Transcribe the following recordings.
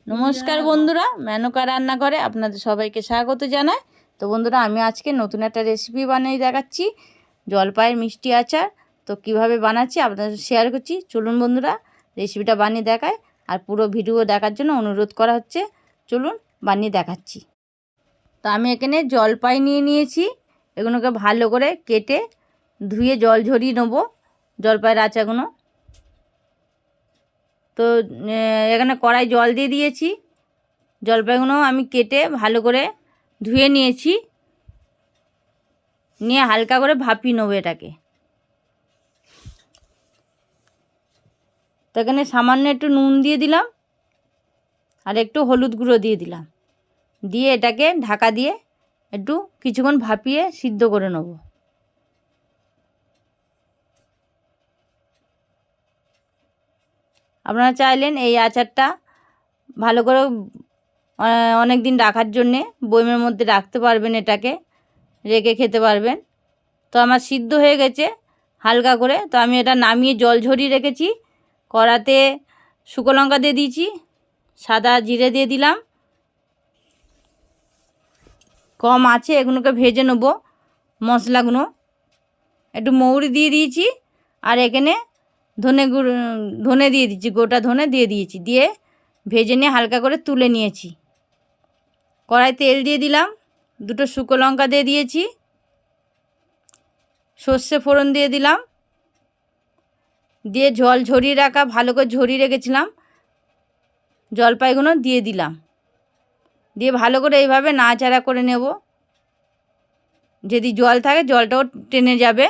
নমস্কার বন্ধুরা, মেনকা রান্না করে আপনাদের সবাইকে স্বাগত জানাই। তো বন্ধুরা, আমি আজকে নতুন একটা রেসিপি বানিয়ে দেখাচ্ছি, জলপাইয়ের মিষ্টি আচার। তো কিভাবে বানাচ্ছি আপনাদের শেয়ার করছি। চলুন বন্ধুরা, রেসিপিটা বানিয়ে দেখায়। আর পুরো ভিডিও দেখার জন্য অনুরোধ করা হচ্ছে। চলুন বানিয়ে দেখাচ্ছি। তো আমি এখানে জলপাই নিয়ে নিয়েছি। এগুলোকে ভালো করে কেটে ধুয়ে জল ঝরিয়ে নেবো, জলপাইয়ের আচারগুলো। তো এখানে কড়াই জল দিয়ে দিয়েছি। জলপাইগুলো আমি কেটে ভালো করে ধুয়ে নিয়েছি, নিয়ে হালকা করে ভাপিয়ে নেবো এটাকে। তো এখানে সামান্য একটু নুন দিয়ে দিলাম আর একটু হলুদ গুঁড়ো দিয়ে দিলাম, দিয়ে এটাকে ঢাকা দিয়ে একটু কিছুক্ষণ ভাপিয়ে সিদ্ধ করে নেব। আপনারা চাইলেন এই আচারটা ভালো করে অনেক দিন রাখার জন্যে বয়মের মধ্যে রাখতে পারবেন, এটাকে রেখে খেতে পারবেন। তো আমার সিদ্ধ হয়ে গেছে হালকা করে। তো আমি এটা নামিয়ে জল ঝরিয়ে রেখেছি। কড়াতে শুকনো লঙ্কা দিয়ে দিয়েছি, সাদা জিরে দিয়ে দিলাম। কম আছে, এগুলোকে ভেজে নেব মশলাগুলো। একটু মৌরি দিয়ে দিয়েছি, আর এখানে ধনে দিয়ে দিচ্ছি, গোটা ধনে দিয়ে দিয়েছি। দিয়ে ভেজে নিয়ে হালকা করে তুলে নিয়েছি। কড়াই তেল দিয়ে দিলাম, দুটো শুকনো লঙ্কা দিয়ে দিয়েছি, সর্ষে ফোড়ন দিয়ে দিলাম, দিয়ে জল ঝরিয়ে রাখা, ভালো করে ঝরিয়ে রেখেছিলাম জলপাইগুলো দিয়ে দিলাম। দিয়ে ভালো করে এইভাবে নাড়াচাড়া করে নেব। যদি জল থাকে জলটাও টেনে যাবে,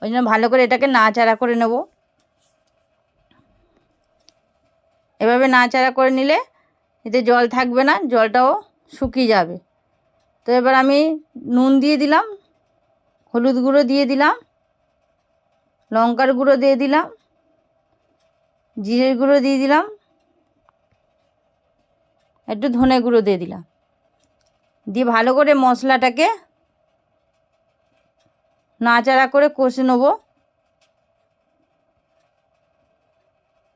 ওই জন্য ভালো করে এটাকে নাড়াচাড়া করে নেব। এভাবে নাড়াচাড়া করে নিলে এতে জল থাকবে না, জলটাও শুকিয়ে যাবে। তো এবার আমি নুন দিয়ে দিলাম, হলুদ গুঁড়ো দিয়ে দিলাম, লঙ্কার গুঁড়ো দিয়ে দিলাম, জিরের গুঁড়ো দিয়ে দিলাম, একটু ধনে গুঁড়ো দিয়ে দিলাম। দিয়ে ভালো করে মশলাটাকে নাড়াচাড়া করে কষে নেব।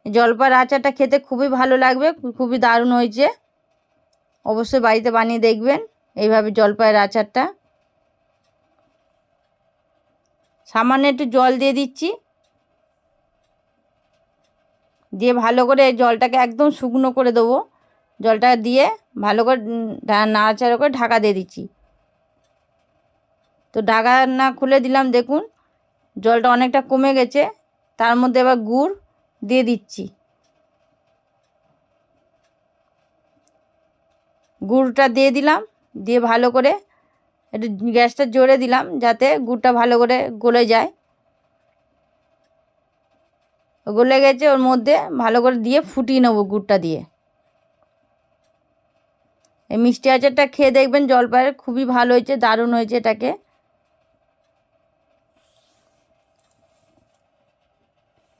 জলপাইয়ের আচারটা খেতে খুবই ভালো লাগবে, খুবই দারুণ হয়েছে। অবশ্যই বাড়িতে বানিয়ে দেখবেন এইভাবে জলপাইয়ের আচারটা। সামান্য একটু জল দিয়ে দিচ্ছি, দিয়ে ভালো করে জলটাকে একদম শুকনো করে দেবো। জলটা দিয়ে ভালো করে নাড়াচাড়া করে ঢাকা দিয়ে দিচ্ছি। তো ঢাকা না খুলে দিলাম, দেখুন জলটা অনেকটা কমে গেছে। তার মধ্যে এবার গুড় দিয়ে দিচ্ছি। গুড়টা দিয়ে দিলাম, দিয়ে ভালো করে একটু গ্যাসটা জোরে দিলাম যাতে গুড়টা ভালো করে গলে যায়। গলে গেছে, ওর মধ্যে ভালো করে দিয়ে ফুটিয়ে নেবো গুড়টা দিয়ে। এই মিষ্টি আচারটা খেয়ে দেখবেন জলপাইয়ের, খুবই ভালো হয়েছে, দারুণ হয়েছে এটাকে।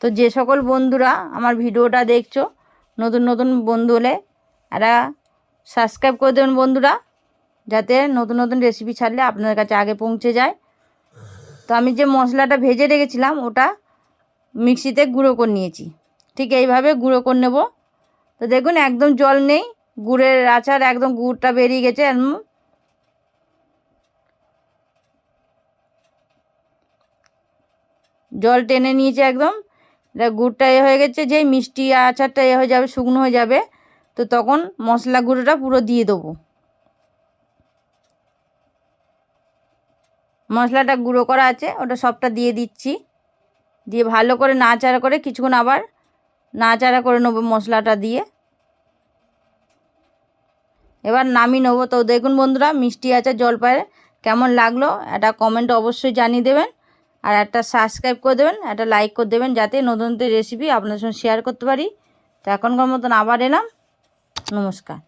তো যে সকল বন্ধুরা আমার ভিডিওটা দেখছো, নতুন নতুন বন্ধু হলে এরা সাবস্ক্রাইব করে দেবেন বন্ধুরা, যাতে নতুন নতুন রেসিপি ছাড়লে আপনাদের কাছে আগে পৌঁছে যায়। তো আমি যে মশলাটা ভেজে রেখেছিলাম ওটা মিক্সিতে গুঁড়ো করে নিয়েছি। ঠিক এইভাবে গুঁড়ো করে নেব। তো দেখুন একদম জল নেই, গুড়ের আচার একদম গুড়টা বেরিয়ে গেছে। জল টেনে নিয়েছে একদম, এটা গুড়টা হয়ে গেছে। যেই মিষ্টি আচারটা হয়ে যাবে, শুকনো হয়ে যাবে, তো তখন মশলা গুঁড়োটা পুরো দিয়ে দেবো। মশলাটা গুঁড়ো করা আছে ওটা সবটা দিয়ে দিচ্ছি। দিয়ে ভালো করে নাড়াচাড়া করে কিছুক্ষণ আবার নাড়াচাড়া করে নেবো মশলাটা দিয়ে। এবার নামিয়ে নেবো। তো দেখুন বন্ধুরা, মিষ্টি আচার জলপাইয়ের কেমন লাগলো এটা কমেন্টে অবশ্যই জানিয়ে দেবেন। আর একটা সাবস্ক্রাইব করে দেবেন, একটা লাইক করে দেবেন, যাতে নতুন নতুন রেসিপি আপনাদের সঙ্গে শেয়ার করতে পারি। তো এখনকার মতন আবার এলাম, নমস্কার।